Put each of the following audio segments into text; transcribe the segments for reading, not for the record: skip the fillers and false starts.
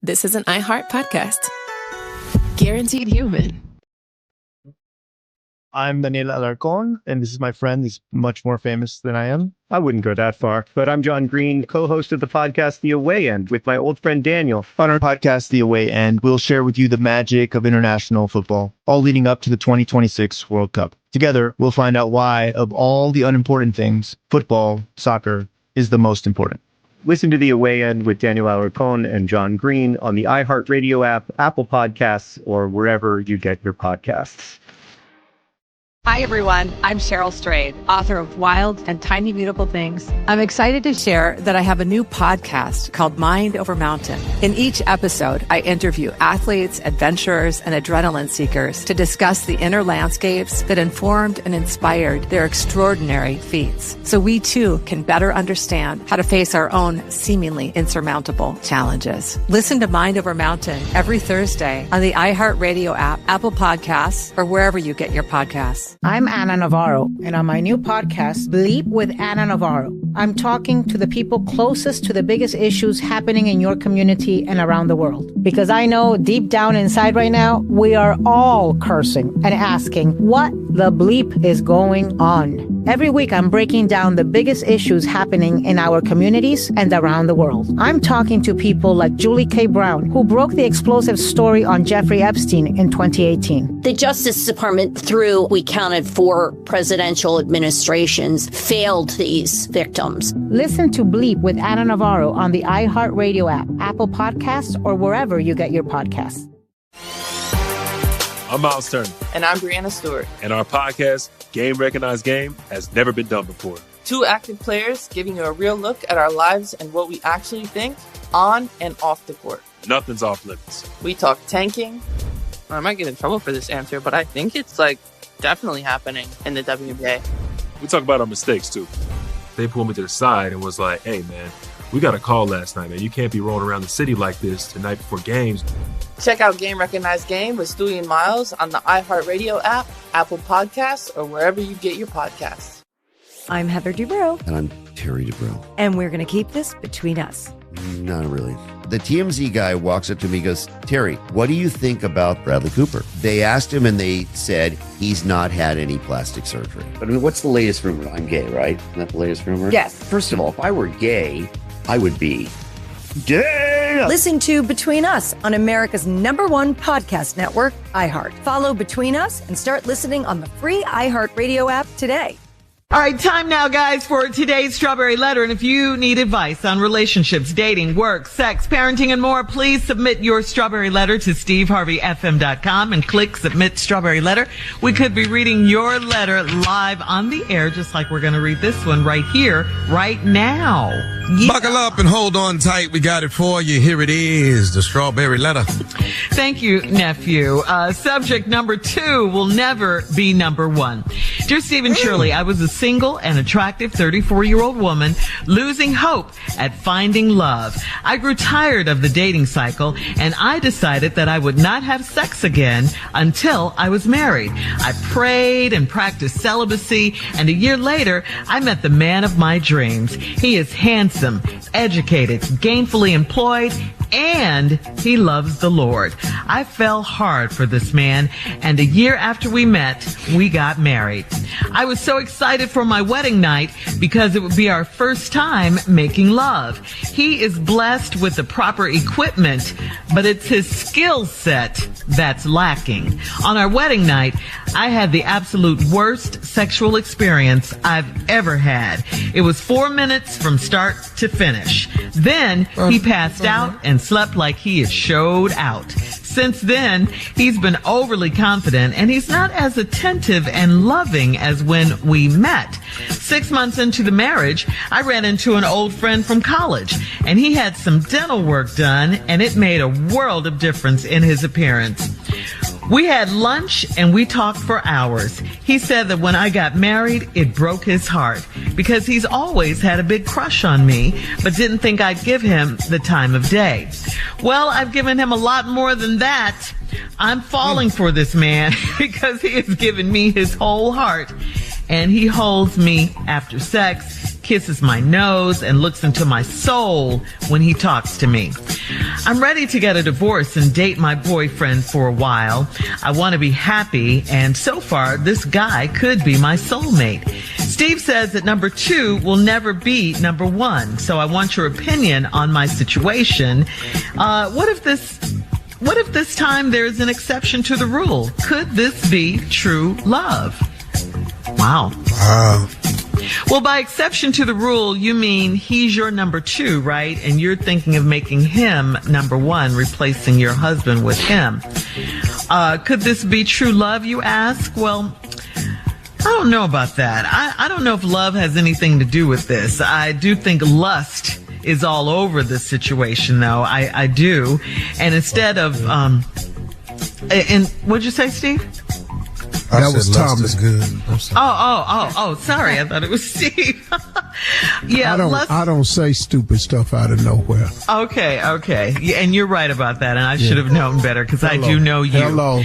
This is an iHeart podcast. Guaranteed human. I'm Daniel Alarcon, and this is my friend. He's much more famous than I am. I wouldn't go that far, but I'm John Green, co-host of the podcast The Away End with my old friend Daniel. On our podcast, The Away End, we'll share with you the magic of international football, all leading up to the 2026 World Cup. Together, we'll find out why, of all the unimportant things, football, soccer, is the most important. Listen to The Away End with Daniel Alarcon and John Green on the iHeartRadio app, Apple Podcasts, or wherever you get your podcasts. Hi, everyone. I'm Cheryl Strayed, author of Wild and Tiny Beautiful Things. I'm excited to share that I have a new podcast called Mind Over Mountain. In each episode, I interview athletes, adventurers, and adrenaline seekers to discuss the inner landscapes that informed and inspired their extraordinary feats, so we too can better understand how to face our own seemingly insurmountable challenges. Listen to Mind Over Mountain every Thursday on the iHeartRadio app, Apple Podcasts, or wherever you get your podcasts. I'm Anna Navarro, and on my new podcast, Bleep with Anna Navarro, I'm talking to the people closest to the biggest issues happening in your community and around the world. Because I know deep down inside right now, we are all cursing and asking what the bleep is going on. Every week, I'm breaking down the biggest issues happening in our communities and around the world. I'm talking to people like Julie K. Brown, who broke the explosive story on Jeffrey Epstein in 2018. The Justice Department, we counted 4 presidential administrations, failed these victims. Listen to Bleep with Anna Navarro on the iHeartRadio app, Apple Podcasts, or wherever you get your podcasts. I'm Miles Turner. And I'm Brianna Stewart. And our podcast, Game Recognized Game, has never been done before. 2 active players giving you a real look at our lives and what we actually think on and off the court. Nothing's off limits. We talk tanking. I might get in trouble for this answer, but I think it's definitely happening in the WNBA. We talk about our mistakes too. They pulled me to the side and was like, hey man, we got a call last night, man. You can't be rolling around the city like this the night before games. Check out Game Recognized Game with Stewie and Miles on the iHeartRadio app, Apple Podcasts, or wherever you get your podcasts. I'm Heather Dubrow. And I'm Terry Dubrow. And we're going to keep this between us. Not really. The TMZ guy walks up to me and goes, Terry, what do you think about Bradley Cooper? They asked him and they said he's not had any plastic surgery. But I mean, what's the latest rumor? I'm gay, right? Isn't that the latest rumor? Yes. First of all, if I were gay, I would be gay. Listen to Between Us on America's #1 podcast network, iHeart. Follow Between Us and start listening on the free iHeartRadio app today. All right, time now, guys, for today's Strawberry Letter. And if you need advice on relationships, dating, work, sex, parenting, and more, please submit your Strawberry Letter to steveharveyfm.com and click Submit Strawberry Letter. We could be reading your letter live on the air, just like we're going to read this one right here, right now. Yeah. Buckle up and hold on tight. We got it for you. Here it is, the Strawberry Letter. Thank you, nephew. Subject number 2 will never be number 1. Dear Steve and Shirley, I was a single and attractive 34-year-old woman losing hope at finding love. I grew tired of the dating cycle, and I decided that I would not have sex again until I was married. I prayed and practiced celibacy, and a year later, I met the man of my dreams. He is handsome, educated, gainfully employed, and he loves the Lord. I fell hard for this man, and a year after we met, we got married. I was so excited for my wedding night because it would be our first time making love. He is blessed with the proper equipment, but it's his skill set that's lacking. On our wedding night, I had the absolute worst sexual experience I've ever had. It was 4 minutes from start to finish. Then he passed out and slept like he is showed out. Since then, he's been overly confident, and he's not as attentive and loving as when we met. 6 months into the marriage, I ran into an old friend from college, and he had some dental work done, and it made a world of difference in his appearance. We had lunch and we talked for hours. He said that when I got married, it broke his heart because he's always had a big crush on me, but didn't think I'd give him the time of day. Well, I've given him a lot more than that. I'm falling for this man because he has given me his whole heart, and he holds me after sex, kisses my nose, and looks into my soul when he talks to me. I'm ready to get a divorce and date my boyfriend for a while. I want to be happy, and so far, this guy could be my soulmate. Steve says that number 2 will never be number 1, so I want your opinion on my situation. What if this time there's an exception to the rule? Could this be true love? Wow. Well, by exception to the rule, you mean he's your number 2, right? And you're thinking of making him number 1, replacing your husband with him. Could this be true love, you ask? Well, I don't know about that. I don't know if love has anything to do with this. I do think lust is all over this situation, though. I do. And instead of, and what'd you say, Steve? That was Thomas. Good. Oh, sorry. I thought it was Steve. Yeah. I don't say stupid stuff out of nowhere. Okay. Yeah, and you're right about that. And I should have known better because I do know you. Hello.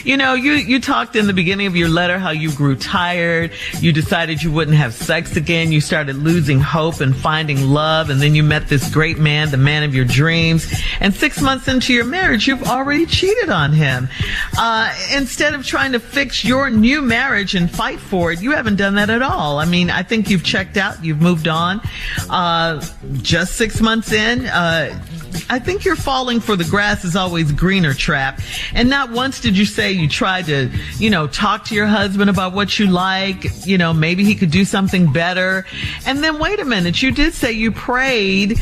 You know, you talked in the beginning of your letter how you grew tired. You decided you wouldn't have sex again. You started losing hope and finding love. And then you met this great man, the man of your dreams. And 6 months into your marriage, you've already cheated on him. Instead of trying to fix your new marriage and fight for it, you haven't done that at all. I mean, I think you've checked out. You've moved on. Just 6 months in, I think you're falling for the grass is always greener trap. And not once did you say you tried to, talk to your husband about what you like, maybe he could do something better. And then wait a minute, you did say you prayed,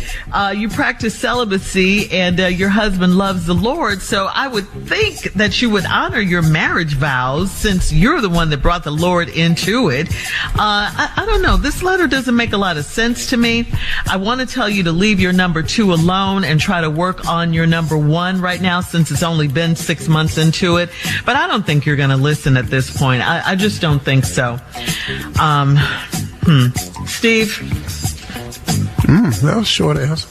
you practiced celibacy, and your husband loves the Lord. So I would think that you would honor your marriage vows since you're the one that brought the Lord into it. I don't know. This letter doesn't make a lot of sense to me. I want to tell you to leave your number 2 alone and try to work on your number 1 right now since it's only been 6 months into it. But I don't think you're going to listen at this point. I just don't think so. Steve? That was a short answer.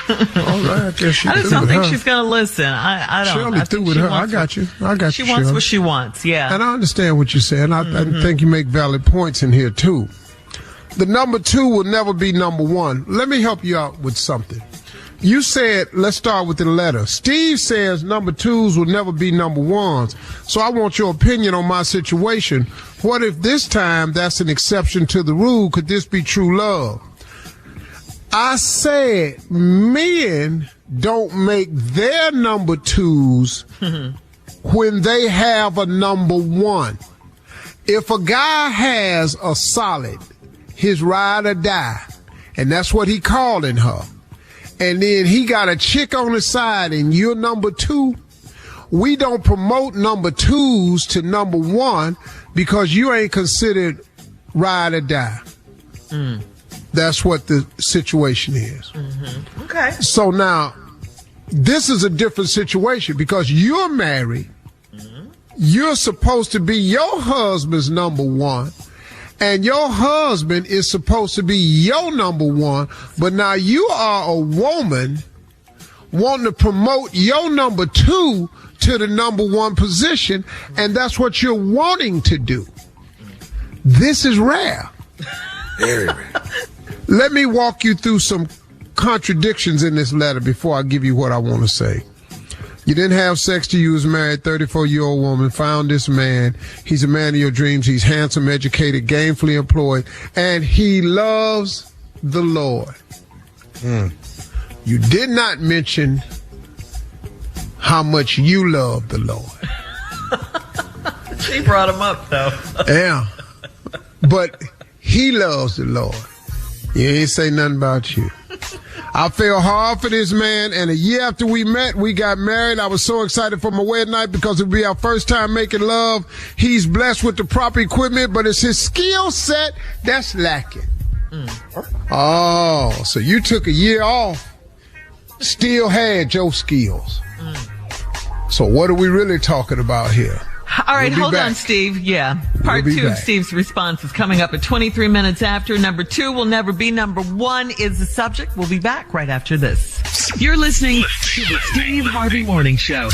All right, I guess I just don't think she's going to listen. I don't. Shirley through with her. I got you. She wants what she wants, yeah. And I understand what you said. I think you make valid points in here, too. The number 2 will never be number 1. Let me help you out with something. You said, let's start with the letter. Steve says number 2s will never be number 1s. So I want your opinion on my situation. What if this time that's an exception to the rule? Could this be true love? I said men don't make their number 2s when they have a number 1. If a guy has a solid, his ride or die, and that's what he calling her, and then he got a chick on the side and you're number 2, we don't promote number 2s to number 1 because you ain't considered ride or die. That's what the situation is. Okay. So now, this is a different situation because you're married. You're supposed to be your husband's number 1. And your husband is supposed to be your number 1, but now you are a woman wanting to promote your number 2 to the number 1 position, and that's what you're wanting to do. This is rare. Very rare. Let me walk you through some contradictions in this letter before I give you what I want to say. You didn't have sex till you was married, 34-year-old woman, found this man. He's a man of your dreams. He's handsome, educated, gainfully employed, and he loves the Lord. You did not mention how much you love the Lord. She brought him up, though. Yeah. But he loves the Lord. You ain't say nothing about you. I fell hard for this man, and a year after we met, we got married. I was so excited for my wedding night because it would be our first time making love. He's blessed with the proper equipment, but it's his skill set that's lacking. Oh, so you took a year off, still had your skills. So what are we really talking about here? All right, hold on, Steve. Yeah. Part 2 of Steve's response is coming up at 23 minutes after. Number 2 will never be number 1 is the subject. We'll be back right after this. You're listening to the Steve Harvey Morning Show.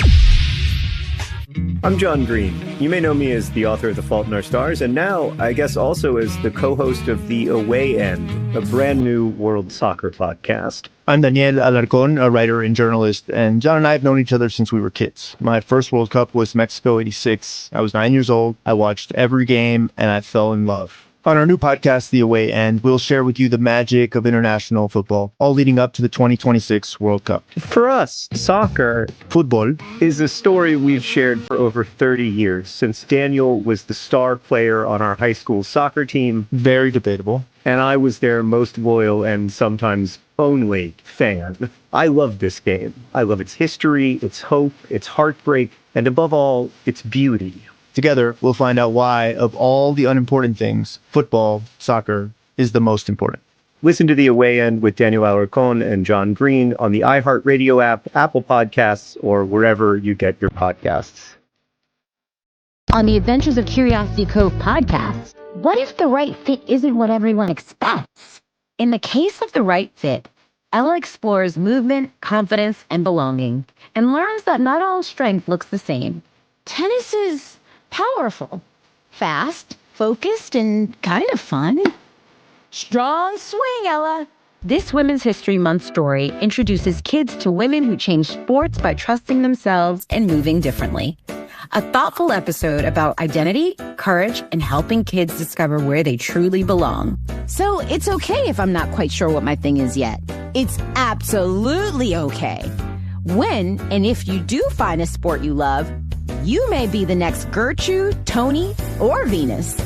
I'm John Green. You may know me as the author of The Fault in Our Stars, and now, I guess, also as the co-host of The Away End, a brand new world soccer podcast. I'm Daniel Alarcón, a writer and journalist, and John and I have known each other since we were kids. My first World Cup was Mexico '86. I was 9 years old. I watched every game, and I fell in love. On our new podcast, The Away End, we'll share with you the magic of international football, all leading up to the 2026 World Cup. For us, soccer, football, is a story we've shared for over 30 years, since Daniel was the star player on our high school soccer team. Very debatable. And I was their most loyal and sometimes only fan. I love this game. I love its history, its hope, its heartbreak, and above all, its beauty. Together, we'll find out why, of all the unimportant things, football, soccer, is the most important. Listen to The Away End with Daniel Alarcón and John Green on the iHeartRadio app, Apple Podcasts, or wherever you get your podcasts. On the Adventures of Curiosity Cove podcast, what if the right fit isn't what everyone expects? In the case of the right fit, Ella explores movement, confidence, and belonging, and learns that not all strength looks the same. Tennis is powerful, fast, focused, and kind of fun. Strong swing, Ella! This Women's History Month story introduces kids to women who change sports by trusting themselves and moving differently. A thoughtful episode about identity, courage, and helping kids discover where they truly belong. So it's okay if I'm not quite sure what my thing is yet. It's absolutely okay. When and if you do find a sport you love, you may be the next Gertrude, Tony, or Venus.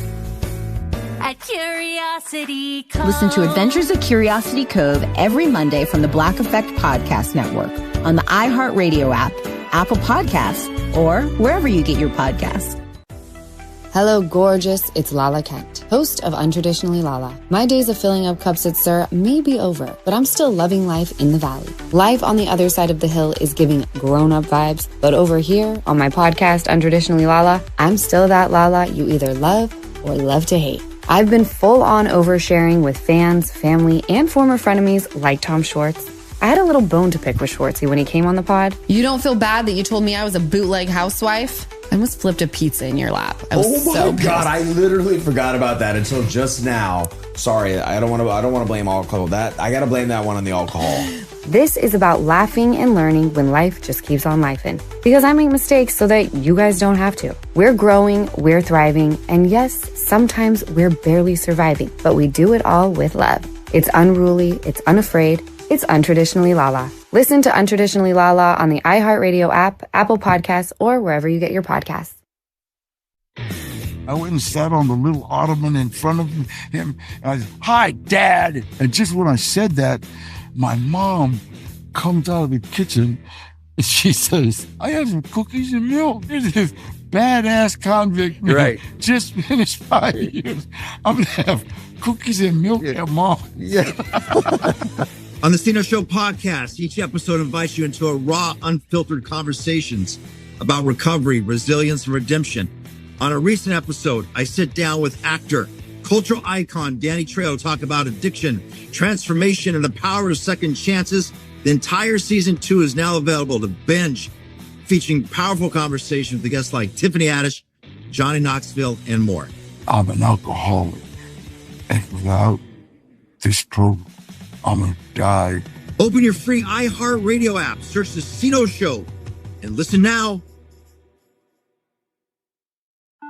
At Curiosity Cove. Listen to Adventures of Curiosity Cove every Monday from the Black Effect Podcast Network on the iHeartRadio app, Apple Podcasts, or wherever you get your podcasts. Hello, gorgeous. It's Lala Kent, host of Untraditionally Lala. My days of filling up cups at Sir may be over, but I'm still loving life in the valley. Life on the other side of the hill is giving grown-up vibes, but over here on my podcast, Untraditionally Lala, I'm still that Lala you either love or love to hate. I've been full-on oversharing with fans, family, and former frenemies like Tom Schwartz. I had a little bone to pick with Schwartzy when he came on the pod. You don't feel bad that you told me I was a bootleg housewife? I almost flipped a pizza in your lap. I was so pissed. God, I literally forgot about that until just now. Sorry, I don't want to blame alcohol. I got to blame that one on the alcohol. This is about laughing and learning when life just keeps on lifing. Because I make mistakes so that you guys don't have to. We're growing, we're thriving, and yes, sometimes we're barely surviving, but we do it all with love. It's unruly, it's unafraid, it's Untraditionally Lala. Listen to Untraditionally Lala on the iHeartRadio app, Apple Podcasts, or wherever you get your podcasts. I went and sat on the little ottoman in front of him. And I said, "Hi, Dad." And just when I said that, my mom comes out of the kitchen and she says, "I have some cookies and milk." There's this badass convict, man, right? Just finished 5 years. I'm going to have cookies and milk at mom. Yeah. On the Stino Show podcast, each episode invites you into a raw, unfiltered conversations about recovery, resilience, and redemption. On a recent episode, I sit down with actor, cultural icon Danny Trejo to talk about addiction, transformation, and the power of second chances. The entire season 2 is now available to binge, featuring powerful conversations with guests like Tiffany Haddish, Johnny Knoxville, and more. I'm an alcoholic, and without this program, I'm gonna die. Open your free iHeartRadio app, search The Stino Show, and listen now.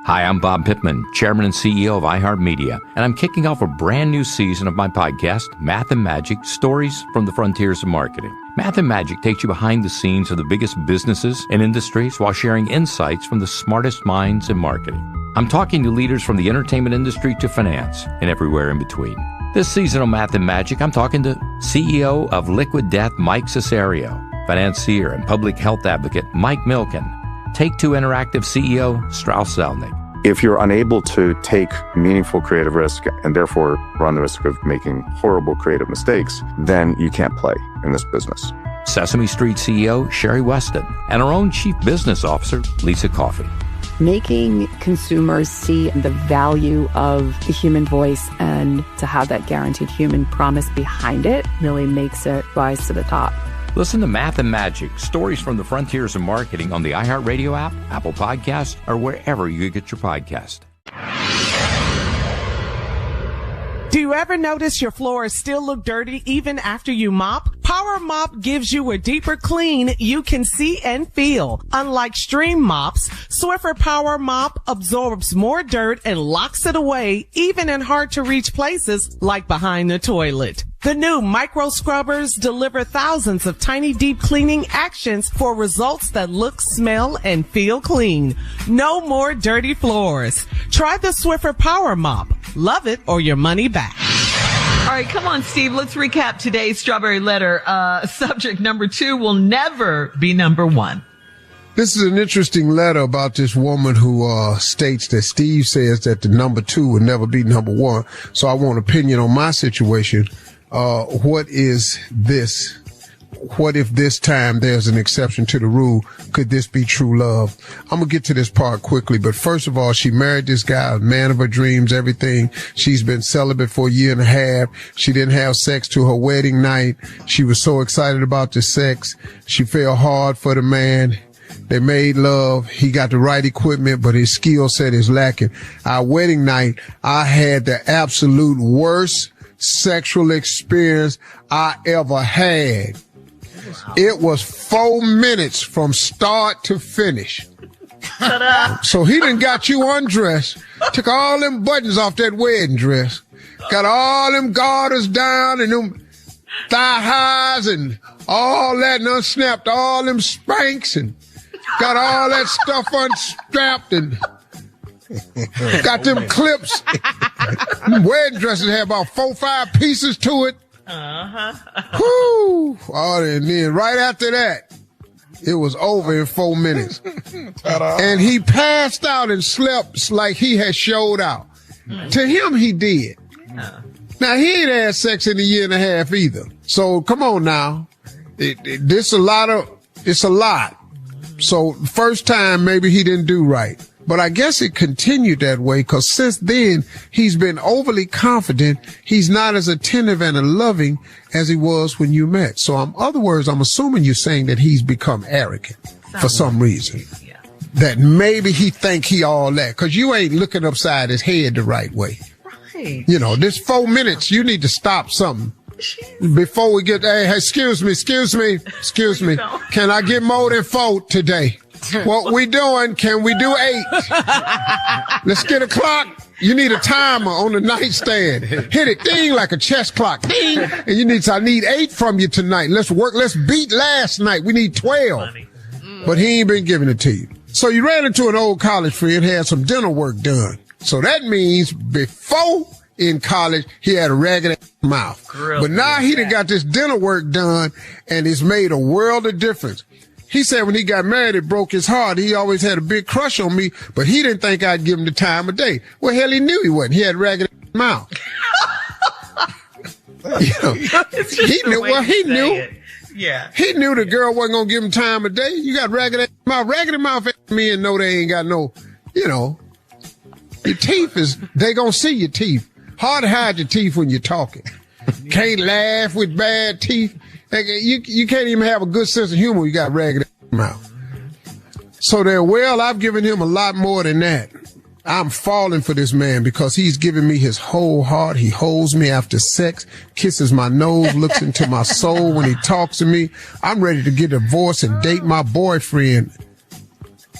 Hi, I'm Bob Pittman, Chairman and CEO of iHeartMedia, and I'm kicking off a brand new season of my podcast, Math and Magic, Stories from the Frontiers of Marketing. Math and Magic takes you behind the scenes of the biggest businesses and industries while sharing insights from the smartest minds in marketing. I'm talking to leaders from the entertainment industry to finance and everywhere in between. This season of Math and Magic, I'm talking to CEO of Liquid Death, Mike Cesario, financier and public health advocate, Mike Milken, Take-Two Interactive CEO, Strauss Zelnick. If you're unable to take meaningful creative risk and therefore run the risk of making horrible creative mistakes, then you can't play in this business. Sesame Street CEO, Sherry Weston, and our own Chief Business Officer, Lisa Coffey. Making consumers see the value of the human voice and to have that guaranteed human promise behind it really makes it rise to the top. Listen to Math and Magic, Stories from the Frontiers of Marketing on the iHeartRadio app, Apple Podcasts, or wherever you get your podcast. Do you ever notice your floors still look dirty even after you mop? Power Mop gives you a deeper clean you can see and feel. Unlike stream mops, Swiffer Power Mop absorbs more dirt and locks it away, even in hard-to-reach places like behind the toilet. The new micro scrubbers deliver thousands of tiny deep cleaning actions for results that look, smell, and feel clean. No more dirty floors. Try the Swiffer Power Mop. Love it or your money back. All right, come on, Steve. Let's recap today's Strawberry Letter. Subject number 2 will never be number 1. This is an interesting letter about this woman who states that Steve says that the number 2 will never be number 1. So I want opinion on my situation. What is this? What if this time there's an exception to the rule? Could this be true love? I'm going to get to this part quickly, but first of all, she married this guy, a man of her dreams, everything. She's been celibate for a year and a half. She didn't have sex to her wedding night. She was so excited about the sex. She fell hard for the man. They made love. He got the right equipment, but his skill set is lacking. Our wedding night, I had the absolute worst sexual experience I ever had. It was 4 minutes from start to finish. So he done got you undressed, took all them buttons off that wedding dress, got all them garters down and them thigh highs and all that, and unsnapped all them spanks and got all that stuff unstrapped and got them clips. Wedding dresses had about 4 or 5 pieces to it. Whoo! Oh, and then right after that, it was over in 4 minutes. And he passed out and slept like he had showed out. To him, he did. Now, he ain't had sex in a year and a half either. So, come on now. It's a lot. So, first time, maybe he didn't do right. But I guess it continued that way because since then, he's been overly confident. He's not as attentive and loving as he was when you met. So in other words, I'm assuming you're saying that he's become arrogant for some reason. Yeah. That maybe he think he all that because you ain't looking upside his head the right way. Right. You know, this 4 minutes, you need to stop something. Before we get, hey, excuse me. Can I get more than 4 today? What we doing? Can we do 8? Let's get a clock. You need a timer on the nightstand. Hit it, ding, like a chess clock. Ding. And I need 8 from you tonight. Let's work. Let's beat last night. We need 12. But he ain't been giving it to you. So you ran into an old college friend, had some dental work done. So that means before in college, he had a ragged mouth. But now he done got this dental work done and it's made a world of difference. He said when he got married, it broke his heart. He always had a big crush on me, but he didn't think I'd give him the time of day. Well, hell, he knew he wasn't. He had a ragged mouth. He knew. Well, he knew. Yeah. He knew the girl wasn't going to give him time of day. You got ragged mouth. Ragged mouth men know they ain't got no, your teeth they going to see your teeth. Hard to hide your teeth when you're talking. Can't laugh with bad teeth. You can't even have a good sense of humor. You got ragged mouth. So I've given him a lot more than that. I'm falling for this man because he's giving me his whole heart. He holds me after sex, kisses my nose, looks into my soul when he talks to me. I'm ready to get divorced and date my boyfriend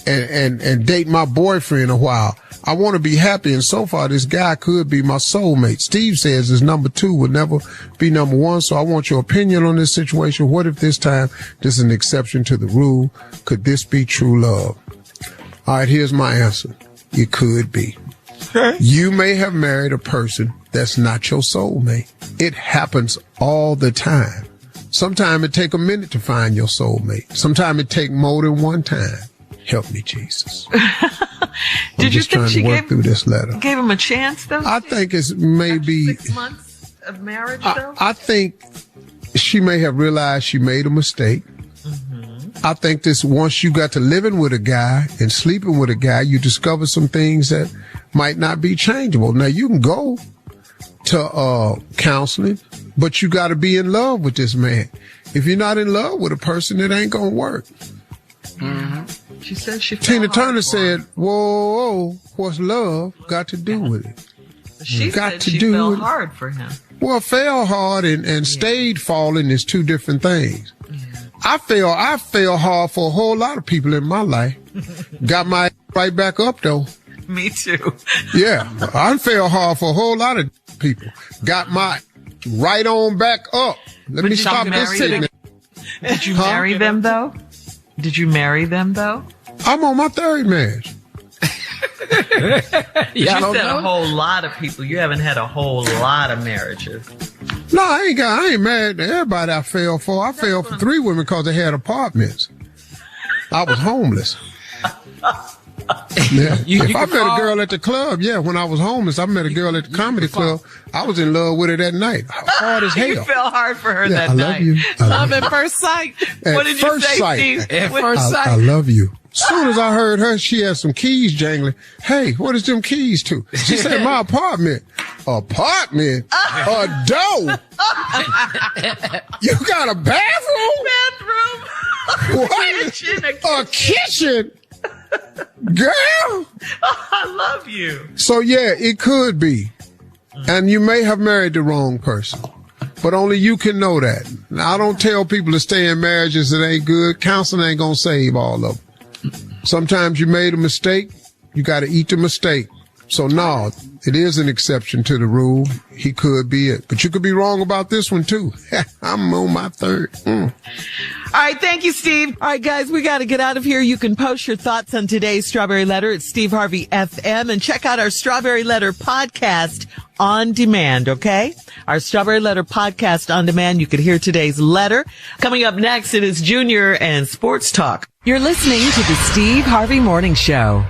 and date my boyfriend a while. I want to be happy, and so far this guy could be my soulmate. Steve says his number 2 will never be number 1, so I want your opinion on this situation. What if this time this is an exception to the rule? Could this be true love? All right, here's my answer. It could be. You may have married a person that's not your soulmate. It happens all the time. Sometimes it take a minute to find your soulmate. Sometimes it take more than one time. Help me, Jesus. Did you think she gave him a chance, though? I think it's maybe 6 months of marriage, though? I think she may have realized she made a mistake. Mm-hmm. I think once you got to living with a guy and sleeping with a guy, you discover some things that might not be changeable. Now, you can go to counseling. but you got to be in love with this man. If you're not in love with a person, it ain't going to work. Mm-hmm. She said she fell Tina hard Turner for said, him. whoa, what's love got to do with it? She got said to she do fell with it. hard for him. Well, fell hard and stayed falling is two different things. I fell hard for a whole lot of people in my life. Got my right back up though. Me too. Yeah, I fell hard for a whole lot of people. Got my right on back up. Let me stop this sitting. Did you marry them though? Did you marry them though? I'm on my third marriage. You said a whole lot of people. You haven't had a whole lot of marriages. No, I ain't married to everybody I fell for. I fell for 3 women because they had apartments. I was homeless. Yeah. If I met a girl at the club, when I was homeless, I met a girl at the comedy club. I was in love with her that night. Hard as hell. You fell hard for her that I night. love you. Love at first sight. What did you say, Steve? At first sight. I love you. As soon as I heard her, she had some keys jangling. Hey, what is them keys to? She said, my apartment. Apartment? A door? You got a bathroom? Bathroom? What? A kitchen? Girl? I love you. So yeah, it could be. And you may have married the wrong person. But only you can know that. Now, I don't tell people to stay in marriages that ain't good. Counseling ain't gonna save all of them. Sometimes you made a mistake. You gotta eat the mistake. So no, it is an exception to the rule. He could be it. But you could be wrong about this one too. I'm on my third. All right, thank you, Steve. All right, guys, we got to get out of here. You can post your thoughts on today's Strawberry Letter at Steve Harvey FM and check out our Strawberry Letter podcast on demand, okay? Our Strawberry Letter podcast on demand. You could hear today's letter. Coming up next, it is Junior and Sports Talk. You're listening to the Steve Harvey Morning Show.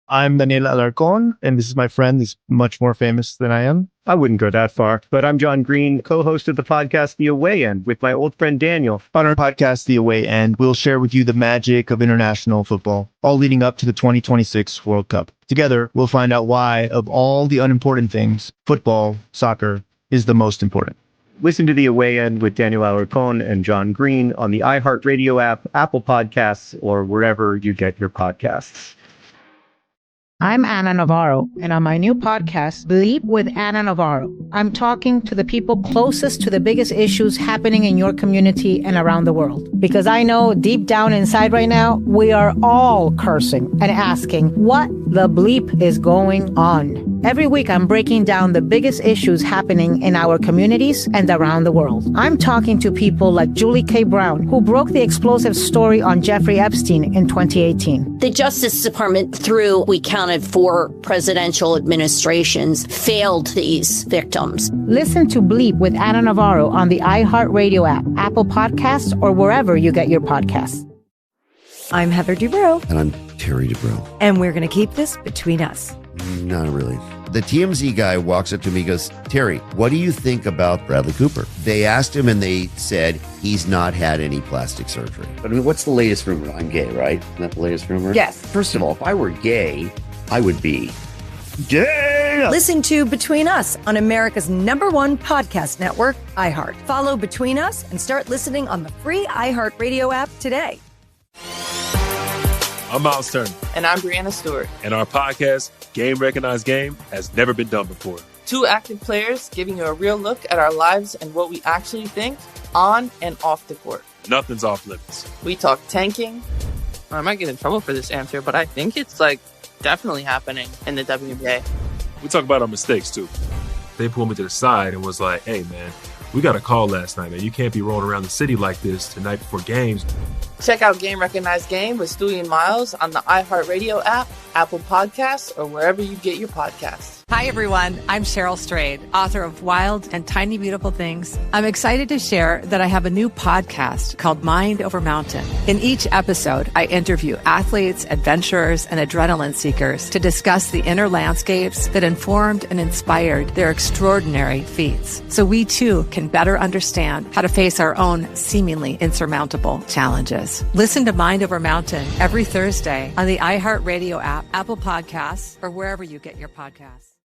I'm Daniel Alarcon, and this is my friend who's much more famous than I am. I wouldn't go that far, but I'm John Green, co-host of the podcast The Away End with my old friend Daniel. On our podcast, The Away End, we'll share with you the magic of international football, all leading up to the 2026 World Cup. Together, we'll find out why, of all the unimportant things, football, soccer, is the most important. Listen to The Away End with Daniel Alarcon and John Green on the iHeartRadio app, Apple Podcasts, or wherever you get your podcasts. I'm Anna Navarro, and on my new podcast, Bleep with Anna Navarro, I'm talking to the people closest to the biggest issues happening in your community and around the world. Because I know deep down inside right now, we are all cursing and asking what the bleep is going on. Every week, I'm breaking down the biggest issues happening in our communities and around the world. I'm talking to people like Julie K. Brown, who broke the explosive story on Jeffrey Epstein in 2018. The Justice Department, through, we counted 4 presidential administrations, failed these victims. Listen to Bleep with Anna Navarro on the iHeartRadio app, Apple Podcasts, or wherever you get your podcasts. I'm Heather Dubrow. And I'm Terry Dubrow. And we're going to keep this between us. Not really. The TMZ guy walks up to me and goes, Terry, what do you think about Bradley Cooper? They asked him and they said he's not had any plastic surgery. I mean, what's the latest rumor? I'm gay, right? Isn't that the latest rumor? Yes. First of all, if I were gay, I would be gay. Listen to Between Us on America's #1 podcast network, iHeart. Follow Between Us and start listening on the free iHeartRadio app today. I'm Miles Turner. And I'm Brianna Stewart. And our podcast, Game Recognized Game, has never been done before. 2 active players giving you a real look at our lives and what we actually think on and off the court. Nothing's off limits. We talk tanking. I might get in trouble for this answer, but I think it's definitely happening in the WNBA. We talk about our mistakes too. They pulled me to the side and was like, hey man, we got a call last night, man. You can't be rolling around the city like this tonight before games. Check out Game Recognized Game with Stewie and Miles on the iHeartRadio app, Apple Podcasts, or wherever you get your podcasts. Hi, everyone. I'm Cheryl Strayed, author of Wild and Tiny Beautiful Things. I'm excited to share that I have a new podcast called Mind Over Mountain. In each episode, I interview athletes, adventurers, and adrenaline seekers to discuss the inner landscapes that informed and inspired their extraordinary feats, so we too can better understand how to face our own seemingly insurmountable challenges. Listen to Mind Over Mountain every Thursday on the iHeartRadio app, Apple Podcasts, or wherever you get your podcasts.